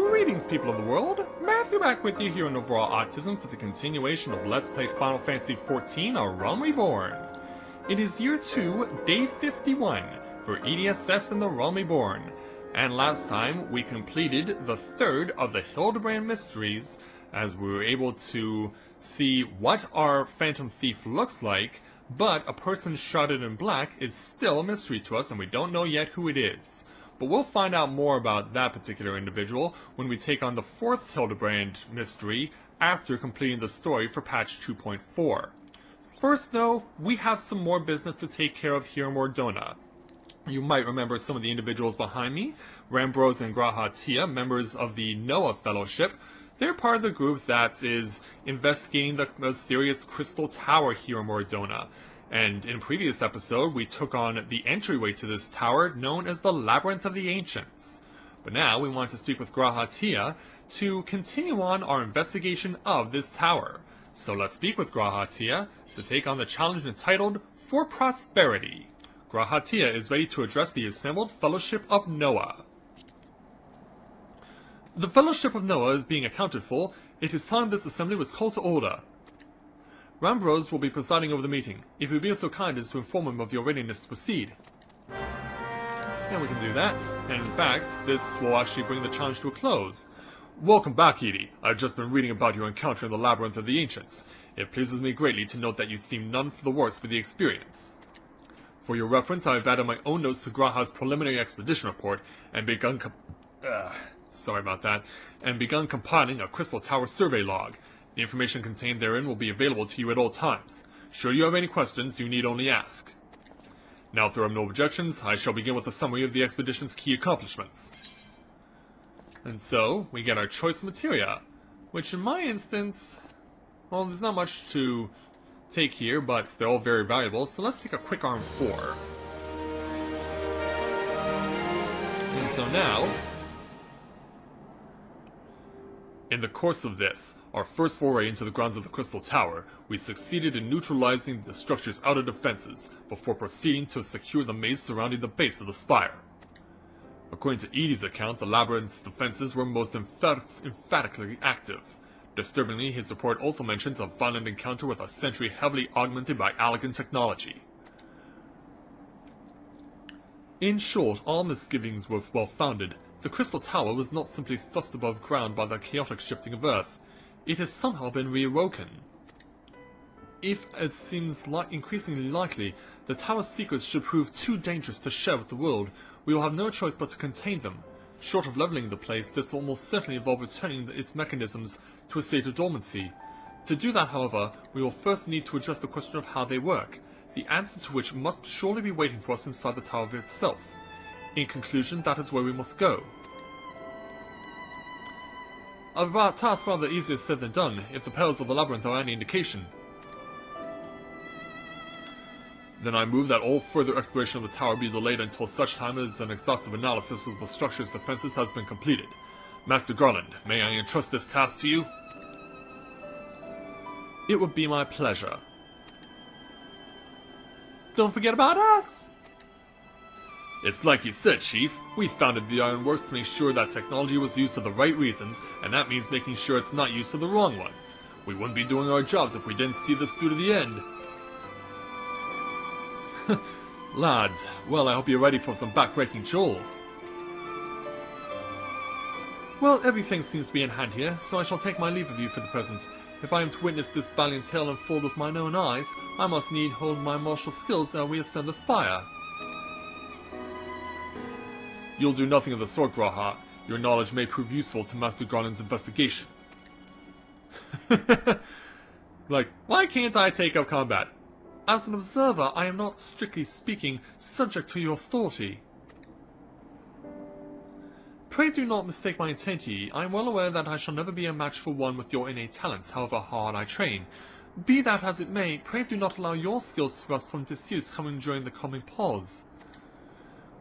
Greetings, people of the world! Matthew back with you here in Overall Autism for the continuation of Let's Play Final Fantasy XIV, A Realm Reborn. It is Year 2, Day 51 for EDSS in the Realm Reborn, and last time we completed the third of the Hildebrand Mysteries, as we were able to see what our Phantom Thief looks like, but a person shrouded in black is still a mystery to us and we don't know yet who it is. But we'll find out more about that particular individual when we take on the fourth Hildebrand mystery after completing the story for patch 2.4. First though, we have some more business to take care of here in Mordona. You might remember some of the individuals behind me, Rambros and Graha Tia, members of the Noah Fellowship. They're part of the group that is investigating the mysterious Crystal Tower here in Mordona. And in a previous episode, we took on the entryway to this tower known as the Labyrinth of the Ancients. But now we want to speak with Graha Tia to continue on our investigation of this tower. So let's speak with Graha Tia to take on the challenge entitled For Prosperity. Graha Tia is ready to address the assembled Fellowship of Noah. The Fellowship of Noah is being accounted for. It is time this assembly was called to order. Rambros will be presiding over the meeting. If you'd be so kind as to inform him of your readiness to proceed. Yeah, we can do that. And in fact, this will actually bring the challenge to a close. Welcome back, Edie. I've just been reading about your encounter in the Labyrinth of the Ancients. It pleases me greatly to note that you seem none for the worse for the experience. For your reference, I have added my own notes to Graha's preliminary expedition report and begun compiling a Crystal Tower survey log. The information contained therein will be available to you at all times. Should you have any questions, you need only ask. Now, if there are no objections, I shall begin with a summary of the expedition's key accomplishments. And so, we get our choice materia, which in my instance, well, there's not much to take here, but they're all very valuable, so let's take a quick arm 4. And so now, in the course of this, our first foray into the grounds of the Crystal Tower, we succeeded in neutralizing the structure's outer defenses before proceeding to secure the maze surrounding the base of the spire. According to Edie's account, the labyrinth's defenses were most emphatically active. Disturbingly, his report also mentions a violent encounter with a sentry heavily augmented by Allegan technology. In short, all misgivings were well-founded. The Crystal Tower was not simply thrust above ground by the chaotic shifting of Earth. It has somehow been reawoken. If, as seems increasingly likely, the Tower's secrets should prove too dangerous to share with the world, we will have no choice but to contain them. Short of leveling the place, this will almost certainly involve returning its mechanisms to a state of dormancy. To do that, however, we will first need to address the question of how they work, the answer to which must surely be waiting for us inside the Tower itself. In conclusion, that is where we must go. A task rather easier said than done, if the perils of the labyrinth are any indication. Then I move that all further exploration of the tower be delayed until such time as an exhaustive analysis of the structure's defenses has been completed. Master Garland, may I entrust this task to you? It would be my pleasure. Don't forget about us! It's like you said, Chief. We founded the Ironworks to make sure that technology was used for the right reasons, and that means making sure it's not used for the wrong ones. We wouldn't be doing our jobs if we didn't see this through to the end. Lads, well, I hope you're ready for some back-breaking jewels. Well, everything seems to be in hand here, so I shall take my leave of you for the present. If I am to witness this valiant tale unfold with mine own eyes, I must need hold my martial skills ere we ascend the spire. You'll do nothing of the sort, Graha. Your knowledge may prove useful to Master Garland's investigation. Like, why can't I take up combat? As an observer, I am not, strictly speaking, subject to your authority. Pray do not mistake my intent, Edie. I am well aware that I shall never be a match for one with your innate talents, however hard I train. Be that as it may, pray do not allow your skills to rust from disuse coming during the coming pause.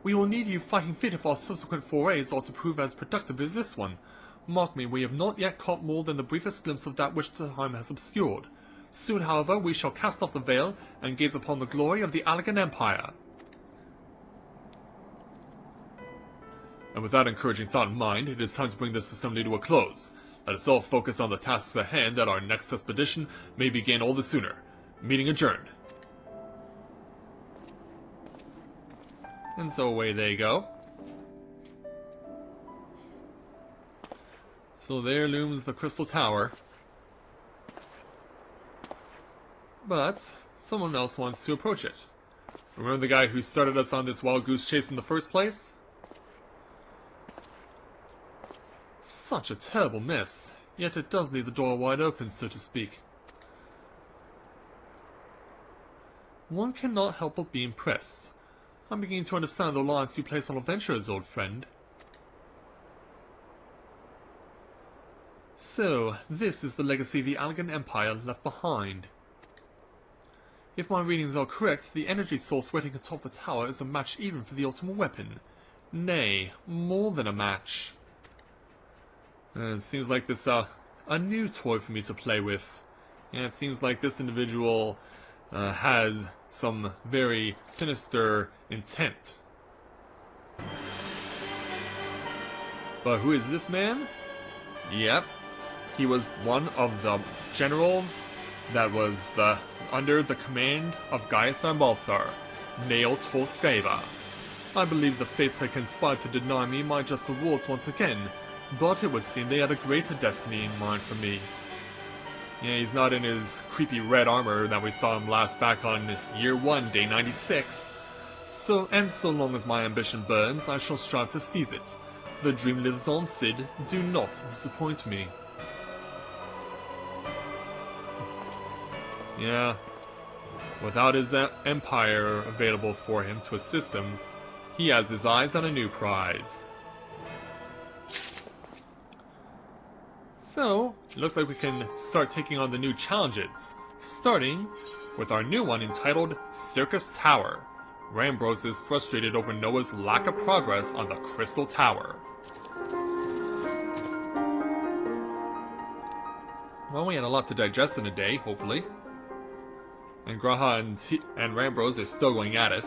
We will need you fighting fit if our subsequent forays are to prove as productive as this one. Mark me, we have not yet caught more than the briefest glimpse of that which time has obscured. Soon, however, we shall cast off the veil and gaze upon the glory of the Allegan Empire. And with that encouraging thought in mind, it is time to bring this assembly to a close. Let us all focus on the tasks at hand that our next expedition may begin all the sooner. Meeting adjourned. And so away they go. So there looms the Crystal Tower. But someone else wants to approach it. Remember the guy who started us on this wild goose chase in the first place? Such a terrible mess, yet it does leave the door wide open, so to speak. One cannot help but be impressed. I'm beginning to understand the reliance you place on adventurers, old friend. So, this is the legacy the Allegan Empire left behind. If my readings are correct, the energy source waiting atop the tower is a match even for the ultimate weapon. Nay, more than a match. It seems like this, a new toy for me to play with. Yeah, it seems like this individual has some very sinister intent. But who is this man? Yep, he was one of the generals that was under the command of Gaius Ambalsar, Nail Tolskeva. I believe the fates had conspired to deny me my just rewards once again, but it would seem they had a greater destiny in mind for me. Yeah, he's not in his creepy red armor that we saw him last back on Year 1, Day 96. So long as my ambition burns, I shall strive to seize it. The dream lives on, Cid. Do not disappoint me. Yeah, without his empire available for him to assist him, he has his eyes on a new prize. So, it looks like we can start taking on the new challenges, starting with our new one entitled Circus Tower. Rambros is frustrated over Noah's lack of progress on the Crystal Tower. Well, we had a lot to digest in a day, hopefully. And Graha and Rambros are still going at it.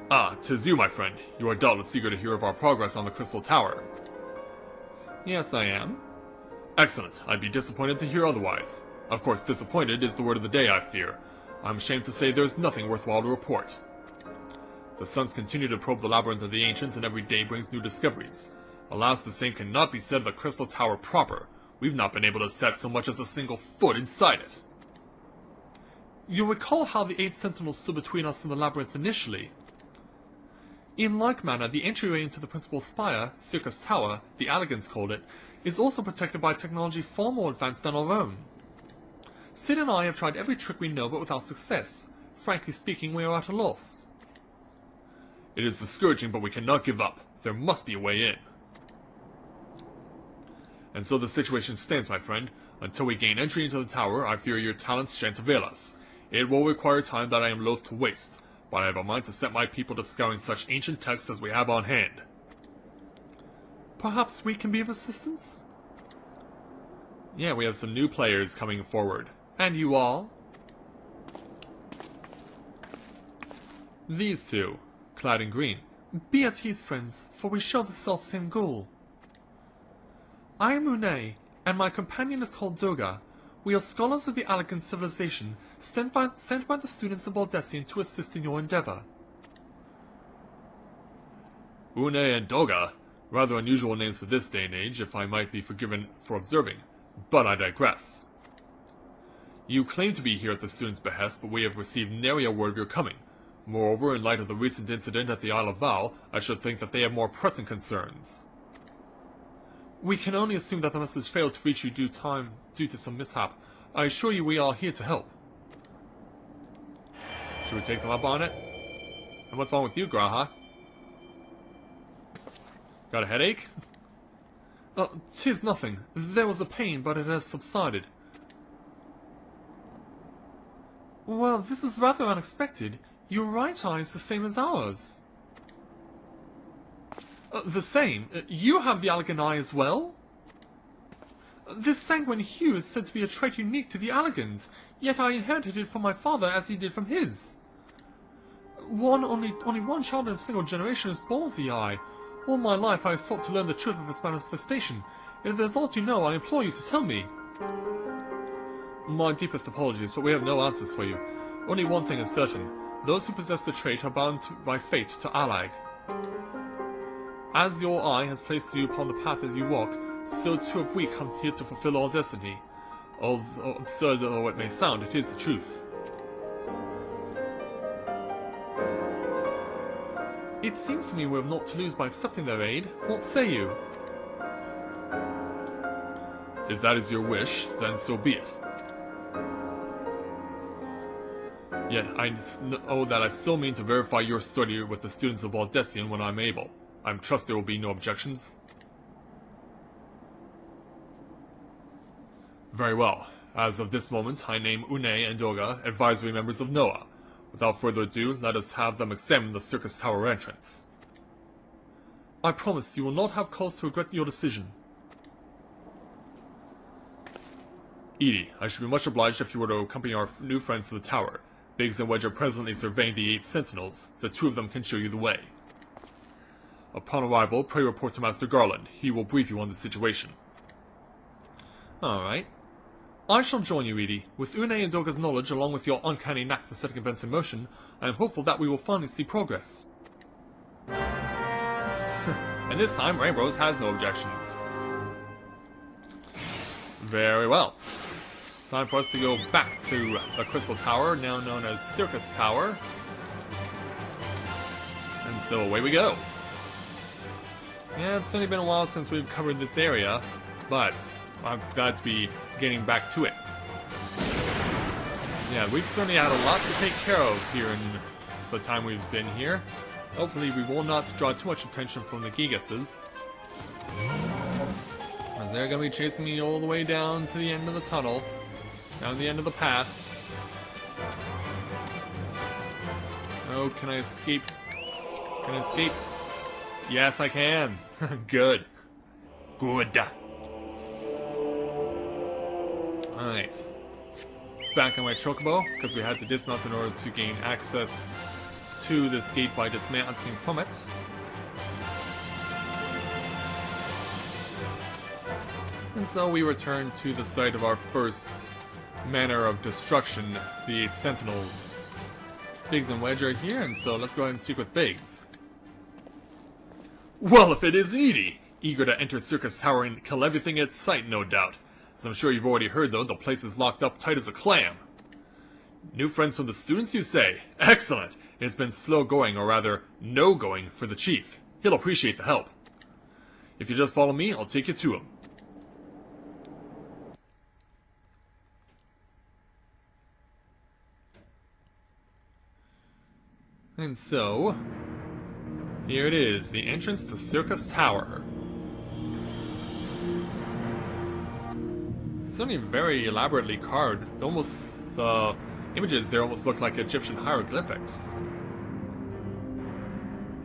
Ah, 'tis you, my friend. You are doubtless eager to hear of our progress on the Crystal Tower. Yes, I am. Excellent. I'd be disappointed to hear otherwise. Of course, disappointed is the word of the day, I fear. I'm ashamed to say there's nothing worthwhile to report. The Suns continue to probe the labyrinth of the ancients, and every day brings new discoveries. Alas, the same cannot be said of the Crystal Tower proper. We've not been able to set so much as a single foot inside it. You'll recall how the 8 sentinels stood between us and the labyrinth initially. In like manner, the entryway into the principal spire, Circus Tower, the Allegans called it, is also protected by technology far more advanced than our own. Cid and I have tried every trick we know, but without success. Frankly speaking, we are at a loss. It is discouraging, but we cannot give up. There must be a way in. And so the situation stands, my friend. Until we gain entry into the tower, I fear your talents shan't avail us. It will require time that I am loath to waste, but I have a mind to set my people to scouring such ancient texts as we have on hand. Perhaps we can be of assistance? Yeah, we have some new players coming forward. And you all? These two, clad in green. Be at ease, friends, for we share the self-same goal. I am Une, and my companion is called Doga. We are scholars of the Allegan civilization, sent by the students of Baldessian to assist in your endeavor. Une and Doga, rather unusual names for this day and age, if I might be forgiven for observing, but I digress. You claim to be here at the students' behest, but we have received nary a word of your coming. Moreover, in light of the recent incident at the Isle of Val, I should think that they have more pressing concerns. We can only assume that the message failed to reach you due to some mishap. I assure you we are here to help. Should we take them up on it? And what's wrong with you, Graha? Got a headache? 'Tis nothing. There was a pain, but it has subsided. Well, this is rather unexpected. Your right eye is the same as ours. The same? You have the Allegan eye as well? This sanguine hue is said to be a trait unique to the Allegans, yet I inherited it from my father as he did from his. Only one child in a single generation is born with the eye. All my life I have sought to learn the truth of its manifestation. If there's aught you know, I implore you to tell me. My deepest apologies, but we have no answers for you. Only one thing is certain. Those who possess the trait are bound by fate to Alag. As your eye has placed you upon the path as you walk, so too have we come here to fulfill our destiny. Although absurd though it may sound, it is the truth. It seems to me we have naught to lose by accepting their aid. What say you? If that is your wish, then so be it. Yet I know that I still mean to verify your study with the students of Baldessian when I'm able. I trust there will be no objections. Very well. As of this moment, I name Une and Doga advisory members of Noah. Without further ado, let us have them examine the circus tower entrance. I promise you will not have cause to regret your decision. Edie, I should be much obliged if you were to accompany our new friends to the tower. Biggs and Wedge are presently surveying the 8 sentinels. The 2 of them can show you the way. Upon arrival, pray report to Master Garland. He will brief you on the situation. Alright. I shall join you, Edie. With Une and Doga's knowledge, along with your uncanny knack for setting events in motion, I am hopeful that we will finally see progress. And this time, Rainbows has no objections. Very well. Time for us to go back to the Crystal Tower, now known as Circus Tower. And so away we go. Yeah, it's only been a while since we've covered this area, but I'm glad to be getting back to it. Yeah, we've certainly had a lot to take care of here in the time we've been here. Hopefully we will not draw too much attention from the Gigases. As they're going to be chasing me all the way down to the end of the tunnel. Down the end of the path. Oh, can I escape? Can I escape? Yes, I can. Good. Good. Alright. Back on my chocobo, because we had to dismount in order to gain access to this gate by dismounting from it. And so we return to the site of our first manner of destruction, the 8 sentinels. Biggs and Wedge are here, and so let's go ahead and speak with Biggs. Well, if it is Edie! Eager to enter Circus Tower and kill everything in sight, no doubt. As I'm sure you've already heard, though, the place is locked up tight as a clam. New friends from the students, you say? Excellent! It's been slow going, or rather, no going, for the chief. He'll appreciate the help. If you just follow me, I'll take you to him. And so, here it is, the entrance to Circus Tower. It's only very elaborately carved. The images there almost look like Egyptian hieroglyphics.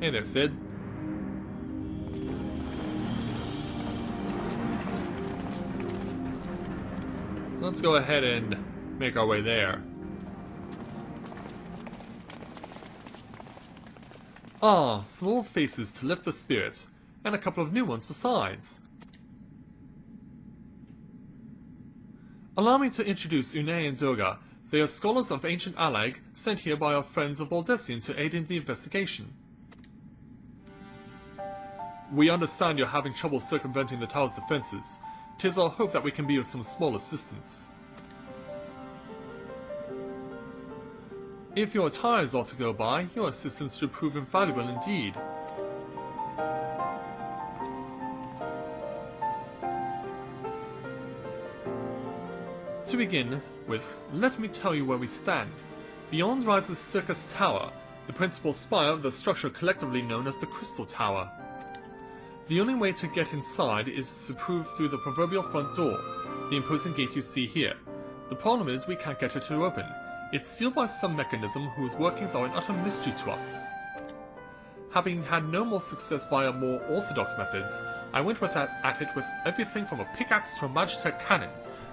Hey there, Sid. So let's go ahead and make our way there. Ah, small faces to lift the spirit, and a couple of new ones besides. Allow me to introduce Une and Doga. They are scholars of ancient Alag, sent here by our friends of Baldessian to aid in the investigation. We understand you're having trouble circumventing the tower's defenses. 'Tis our hope that we can be of some small assistance. If your tires are to go by, your assistance should prove invaluable indeed. To begin with, let me tell you where we stand. Beyond rises Circus Tower, the principal spire of the structure collectively known as the Crystal Tower. The only way to get inside is to prove through the proverbial front door, the imposing gate you see here. The problem is we can't get it to open. It's sealed by some mechanism whose workings are an utter mystery to us. Having had no more success via more orthodox methods, I went at it with everything from a pickaxe to a Magitech cannon.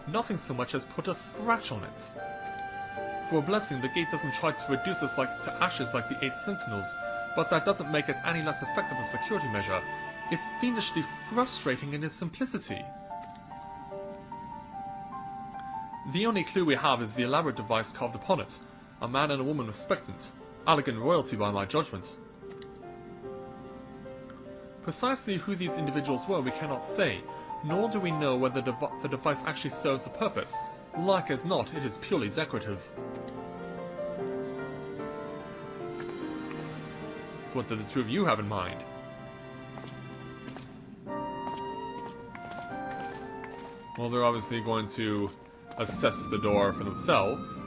Nothing so much as put a scratch on it. For a blessing, the gate doesn't try to reduce us to ashes like the 8 sentinels, but that doesn't make it any less effective a security measure. It's fiendishly frustrating in its simplicity. The only clue we have is the elaborate device carved upon it. A man and a woman expectant. Elegant royalty by my judgment. Precisely who these individuals were we cannot say, nor do we know whether the device actually serves a purpose. Like as not, it is purely decorative. So what do the two of you have in mind? Well, they're obviously going to assess the door for themselves.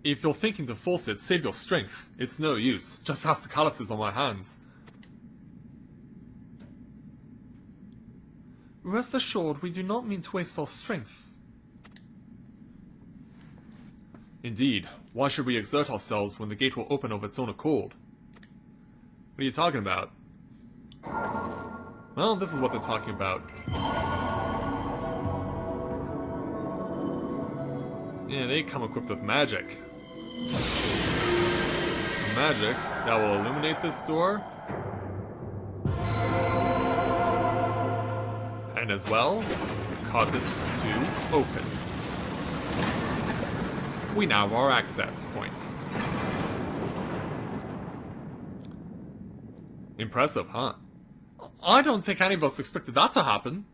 If you're thinking to force it, save your strength. It's no use. Just ask the calluses on my hands. Rest assured, we do not mean to waste our strength. Indeed. Why should we exert ourselves when the gate will open of its own accord? What are you talking about? Well, this is what they're talking about. Yeah, they come equipped with magic. Magic that will illuminate this door. And as well, cause it to open. We now have our access point. Impressive, huh? I don't think any of us expected that to happen.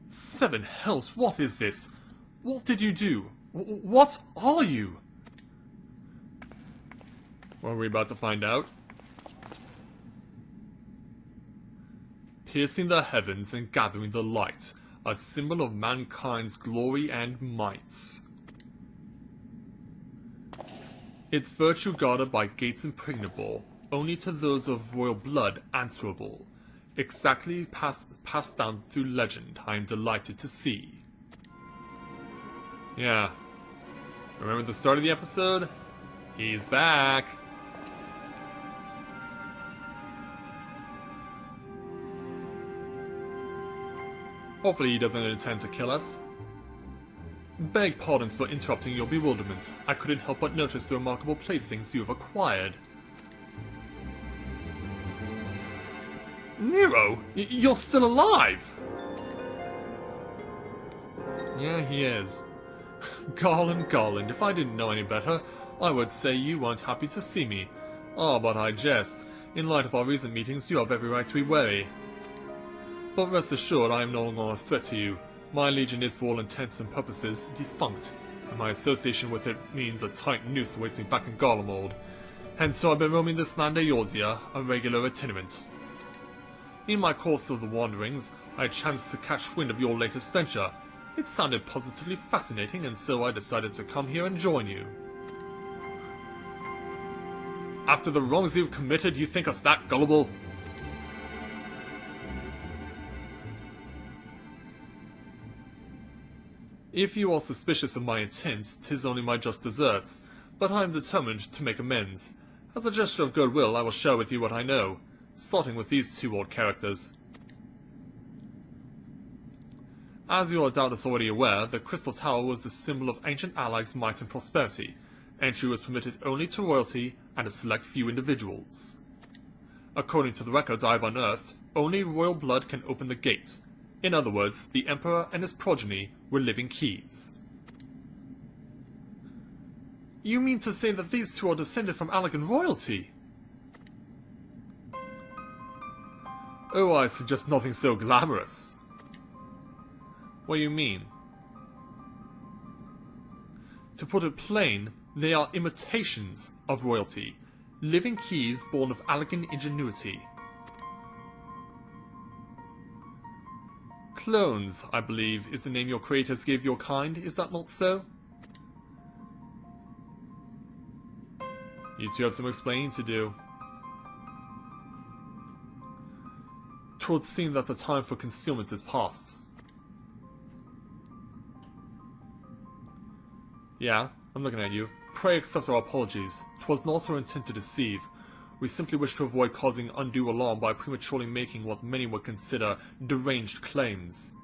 7 hells, what is this? What did you do? What are you? What are we about to find out? Piercing the heavens and gathering the light, a symbol of mankind's glory and might. Its virtue guarded by gates impregnable, only to those of royal blood answerable. Exactly passed down through legend, I am delighted to see. Yeah. Remember the start of the episode? He's back! Hopefully he doesn't intend to kill us. Beg pardons for interrupting your bewilderment. I couldn't help but notice the remarkable playthings you have acquired. Nero? You're still alive! Yeah, he is. Garland, Garland, if I didn't know any better, I would say you weren't happy to see me. Ah, but I jest. In light of our recent meetings, you have every right to be wary. But rest assured, I am no longer a threat to you. My legion is, for all intents and purposes, defunct, and my association with it means a tight noose awaits me back in Garlemald. Hence, so I've been roaming this land of Eorzea, a regular itinerant. In my course of the wanderings, I chanced to catch wind of your latest venture. It sounded positively fascinating, and so I decided to come here and join you. After the wrongs you've committed, you think us that gullible? If you are suspicious of my intent, 'tis only my just deserts, but I am determined to make amends. As a gesture of goodwill, I will share with you what I know, starting with these 2 old characters. As you are doubtless already aware, the Crystal Tower was the symbol of ancient Alag's might and prosperity. Entry was permitted only to royalty and a select few individuals. According to the records I have unearthed, only royal blood can open the gate. In other words, the Emperor and his progeny were living keys. You mean to say that these 2 are descended from Alagan royalty? Oh, I suggest nothing so glamorous. What do you mean? To put it plain, they are imitations of royalty, living keys born of Alagan ingenuity. Clones, I believe, is the name your creators gave your kind, is that not so? You 2 have some explaining to do. 'Twould seem that the time for concealment is past. Yeah, I'm looking at you. Pray accept our apologies. 'Twas not our intent to deceive. We simply wish to avoid causing undue alarm by prematurely making what many would consider deranged claims.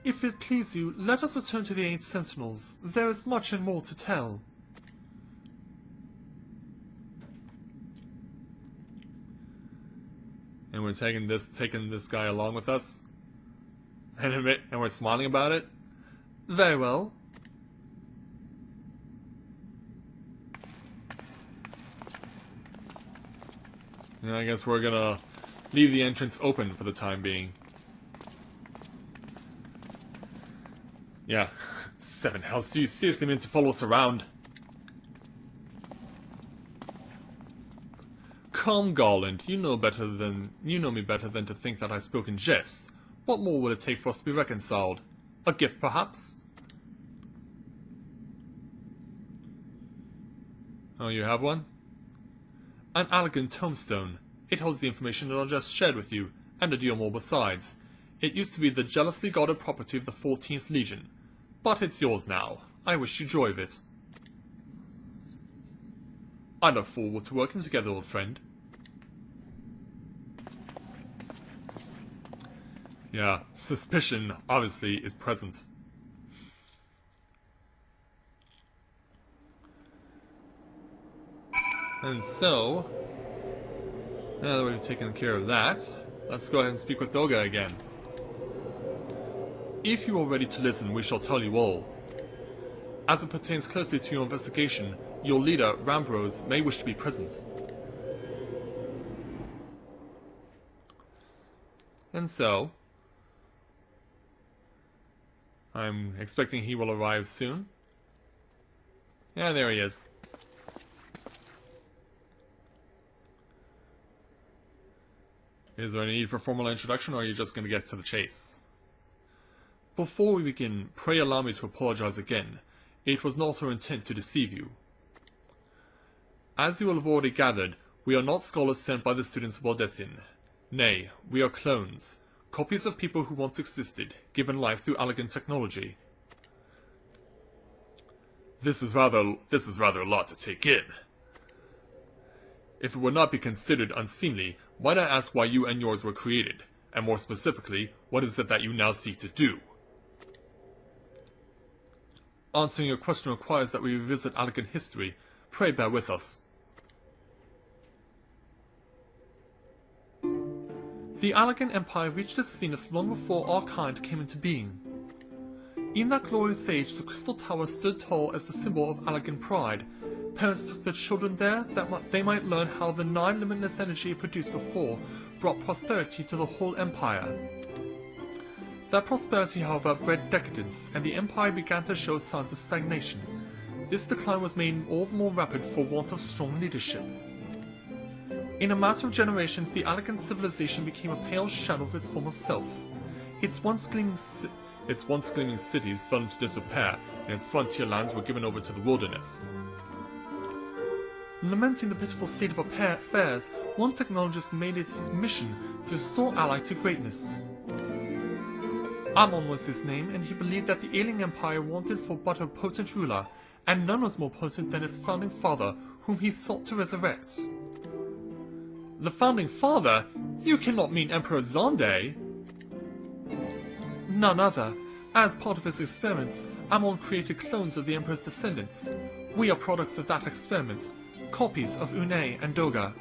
If it please you, let us return to the 8 Sentinels. There is much and more to tell. And we're taking this guy along with us? And we're smiling about it? Very well. And I guess we're gonna leave the entrance open for the time being. Yeah. 7 hells, do you seriously mean to follow us around? Come, Garland, you know me better than to think that I spoke in jest. What more would it take for us to be reconciled? A gift, perhaps? Oh, you have one? An elegant tombstone. It holds the information that I just shared with you, and a deal more besides. It used to be the jealously guarded property of the 14th Legion. But it's yours now. I wish you joy of it. I look forward to working together, old friend. Yeah, suspicion, obviously, is present. And so, now that we've taken care of that, let's go ahead and speak with Doga again. If you are ready to listen, we shall tell you all. As it pertains closely to your investigation, your leader, Rambrose, may wish to be present. And so, I'm expecting he will arrive soon. Yeah, there he is. Is there any need for formal introduction, or are you just going to get to the chase? Before we begin, pray allow me to apologize again. It was not our intent to deceive you. As you will have already gathered, we are not scholars sent by the students of Aldessian. Nay, we are clones, copies of people who once existed, given life through elegant technology. This is rather a lot to take in. If it would not be considered unseemly, might I ask why you and yours were created, and more specifically, what is it that you now seek to do? Answering your question requires that we revisit elegant history. Pray bear with us. The Elegant Empire reached its zenith long before our kind came into being. In that glorious age, the Crystal Tower stood tall as the symbol of elegant pride. Parents took their children there that they might learn how the 9 limitless energy it produced before brought prosperity to the whole empire. That prosperity, however, bred decadence, and the empire began to show signs of stagnation. This decline was made all the more rapid for want of strong leadership. In a matter of generations, the elegant civilization became a pale shadow of its former self. Its once gleaming cities fell into disrepair, and its frontier lands were given over to the wilderness. Lamenting the pitiful state of affairs, one technologist made it his mission to restore Ally to greatness. Amon was his name, and he believed that the ailing empire wanted for but a potent ruler, and none was more potent than its founding father, whom he sought to resurrect. The founding father? You cannot mean Emperor Zonde? None other. As part of his experiments, Amon created clones of the Emperor's descendants. We are products of that experiment, copies of Une and Doga.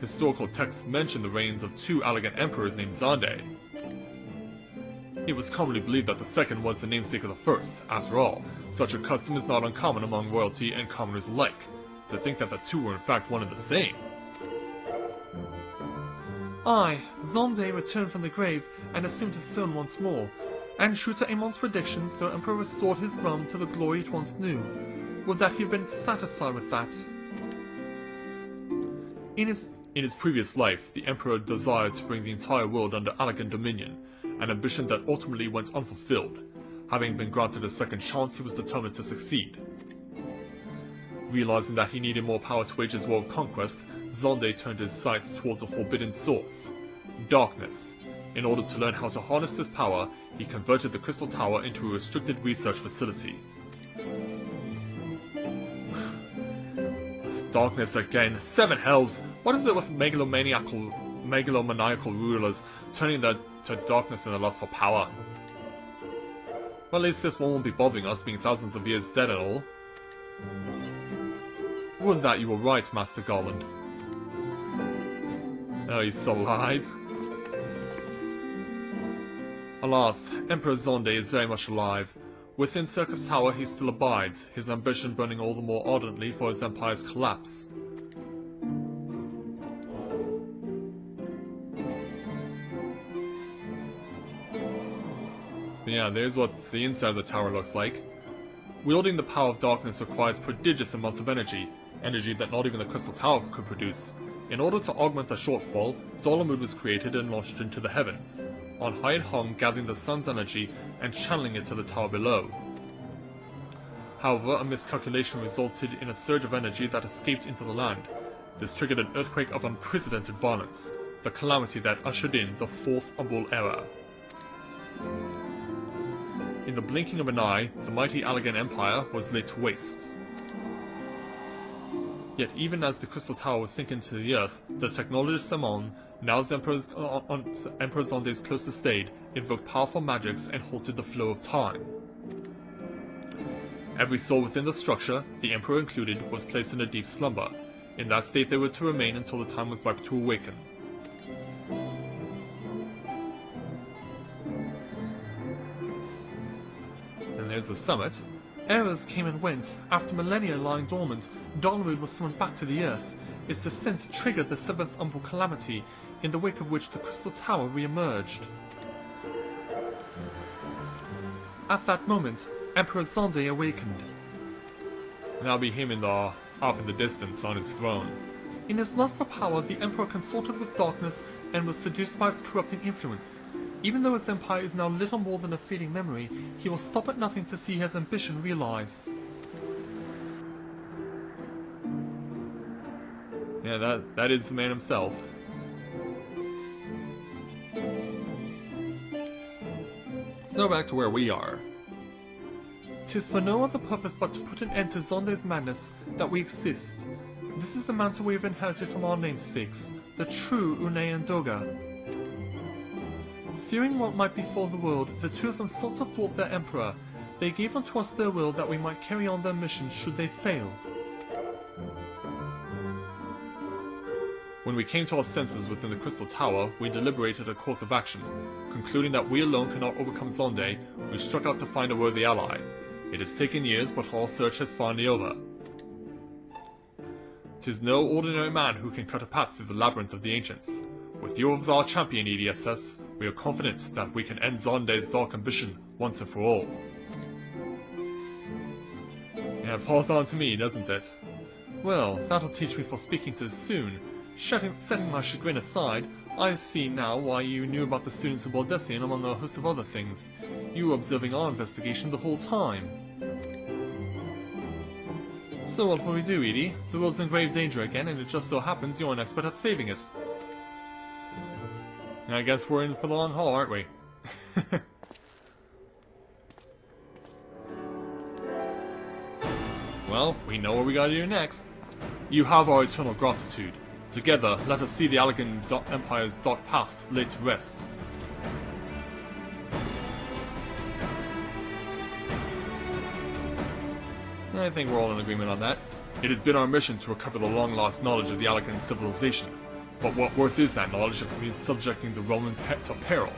Historical texts mention the reigns of 2 elegant emperors named Zonde. It was commonly believed that the second was the namesake of the first. After all, such a custom is not uncommon among royalty and commoners alike. To think that the 2 were in fact one and the same. Aye, Zonde returned from the grave and assumed his throne once more, and true to Amon's prediction, the Emperor restored his realm to the glory it once knew. Would that he had been satisfied with that? In his previous life, the Emperor desired to bring the entire world under elegant dominion, an ambition that ultimately went unfulfilled. Having been granted a second chance, he was determined to succeed. Realizing that he needed more power to wage his war of conquest, Zonde turned his sights towards a forbidden source, darkness. In order to learn how to harness this power, he converted the Crystal Tower into a restricted research facility. Darkness again. 7 hells! What is it with megalomaniacal rulers turning to darkness in the lust for power? Well, at least this one won't be bothering us, being thousands of years dead and all. Would that you were right, Master Garland. Oh, he's still alive? Alas, Emperor Zonde is very much alive. Within Circus Tower he still abides, his ambition burning all the more ardently for his empire's collapse. Yeah, there's what the inside of the tower looks like. Wielding the power of darkness requires prodigious amounts of energy that not even the Crystal Tower could produce. In order to augment the shortfall, Dolomud was created and launched into the heavens. On high it hung, gathering the sun's energy and channeling it to the tower below. However, a miscalculation resulted in a surge of energy that escaped into the land. This triggered an earthquake of unprecedented violence, the calamity that ushered in the Fourth Umbral Era. In the blinking of an eye, the mighty Allagan Empire was laid to waste. Yet even as the Crystal Tower was sinking to the earth, the technologist Amon, now as Emperor Zonde's closest aide, invoked powerful magics and halted the flow of time. Every soul within the structure, the Emperor included, was placed in a deep slumber. In that state they were to remain until the time was ripe to awaken. And there's the summit. Eras came and went. After millennia lying dormant, Dolomud was summoned back to the earth. Its descent triggered the 7th Umbral Calamity, in the wake of which the Crystal Tower re-emerged. At that moment, Emperor Zonde awakened. And that'll be him off in the distance on his throne. In his lust for power, the Emperor consorted with darkness and was seduced by its corrupting influence. Even though his empire is now little more than a fading memory, he will stop at nothing to see his ambition realized. Yeah, that is the man himself. So back to where we are. 'Tis for no other purpose but to put an end to Zonde's madness that we exist. This is the mantle we have inherited from our namesakes, the true Une and Doga. Fearing what might befall the world, the two of them sought to thwart their emperor. They gave unto us their will that we might carry on their mission should they fail. When we came to our senses within the Crystal Tower, we deliberated a course of action. Concluding that we alone could not overcome Zonde, we struck out to find a worthy ally. It has taken years, but our search is finally over. 'Tis no ordinary man who can cut a path through the labyrinth of the ancients. With you as our champion, EDSS, we are confident that we can end Zonde's dark ambition once and for all. Yeah, it falls on to me, doesn't it? Well, that'll teach me for speaking too soon. Setting my chagrin aside, I see now why you knew about the students of Baldessian among a host of other things. You were observing our investigation the whole time. So what will we do, Edie? The world's in grave danger again, and it just so happens you're an expert at saving it. I guess we're in for the long haul, aren't we? Well, we know what we gotta do next. You have our eternal gratitude. Together, let us see the Allagan Empire's dark past laid to rest. I think we're all in agreement on that. It has been our mission to recover the long-lost knowledge of the Allagan civilization. But what worth is that knowledge if it means subjecting the realm to peril?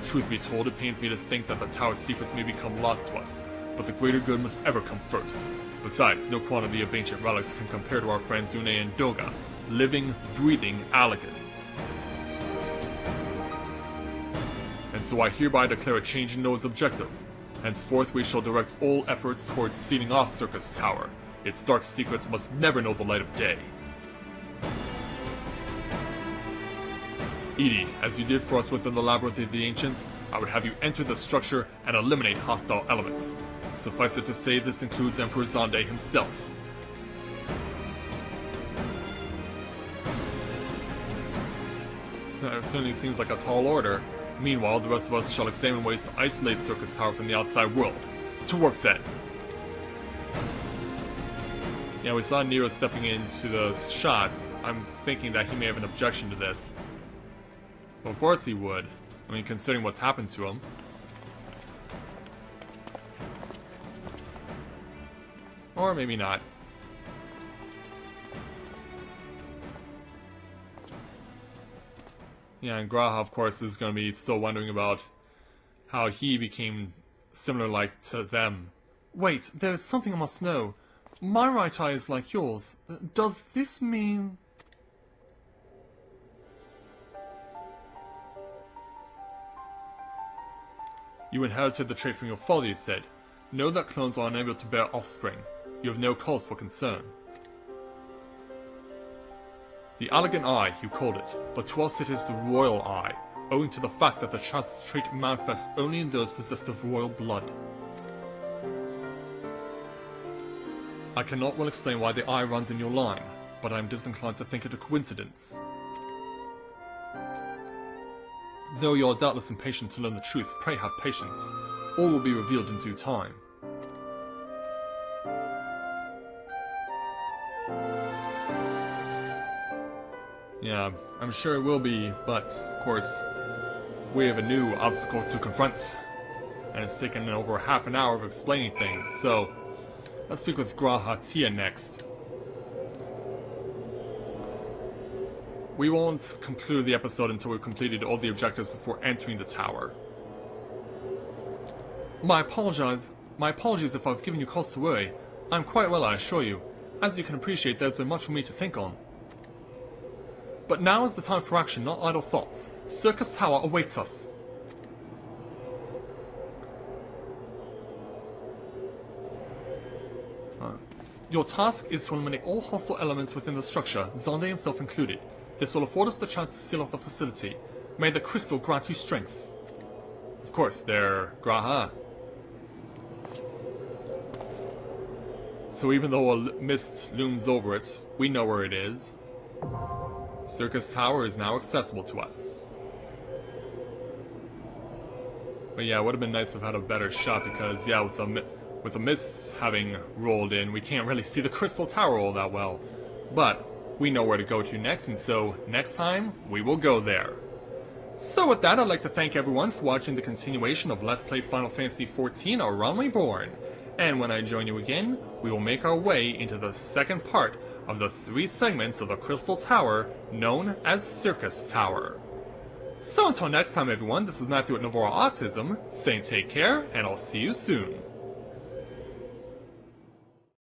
Truth be told, it pains me to think that the Tower's secrets may become lost to us, but the greater good must ever come first. Besides, no quantity of ancient relics can compare to our friends Une and Doga, living, breathing Allagans. And so I hereby declare a change in Noah's objective. Henceforth we shall direct all efforts towards sealing off Circus Tower. Its dark secrets must never know the light of day. Edie, as you did for us within the Labyrinth of the Ancients, I would have you enter the structure and eliminate hostile elements. Suffice it to say, this includes Emperor Zonde himself. That certainly seems like a tall order. Meanwhile, the rest of us shall examine ways to isolate Circus Tower from the outside world. To work then! Yeah, we saw Nero stepping into the shot. I'm thinking that he may have an objection to this. Well, of course he would. I mean, considering what's happened to him. Or maybe not. Yeah, and Graha, of course, is going to be still wondering about how he became similar-like to them. Wait, there's something I must know. My right eye is like yours. Does this mean... You inherited the trait from your father, you said. Know that clones are unable to bear offspring. You have no cause for concern. The elegant eye, you called it, but to us it is the royal eye, owing to the fact that the trait manifests only in those possessed of royal blood. I cannot well explain why the eye runs in your line, but I am disinclined to think it a coincidence. Though you are doubtless impatient to learn the truth, pray have patience. All will be revealed in due time. Yeah, I'm sure it will be, but, of course, we have a new obstacle to confront. And it's taken over half an hour of explaining things, so let's speak with Graha Tia next. We won't conclude the episode until we've completed all the objectives before entering the tower. My apologies if I've given you cause to worry. I'm quite well, I assure you. As you can appreciate, there's been much for me to think on. But now is the time for action, not idle thoughts. Circus Tower awaits us. Your task is to eliminate all hostile elements within the structure, Zonde himself included. This will afford us the chance to seal off the facility. May the crystal grant you strength. Of course, they're Graha. So even though a mist looms over it, we know where it is. Circus Tower is now accessible to us. But yeah, it would have been nice to have had a better shot because, yeah, with the mists having rolled in, we can't really see the Crystal Tower all that well. But we know where to go to next, and so next time, we will go there. So with that, I'd like to thank everyone for watching the continuation of Let's Play Final Fantasy XIV: A Realm Reborn. And when I join you again, we will make our way into the second part of the 3 segments of the Crystal Tower known as Circus Tower. So until next time everyone, this is Matthew at Novara Autism, saying take care, and I'll see you soon.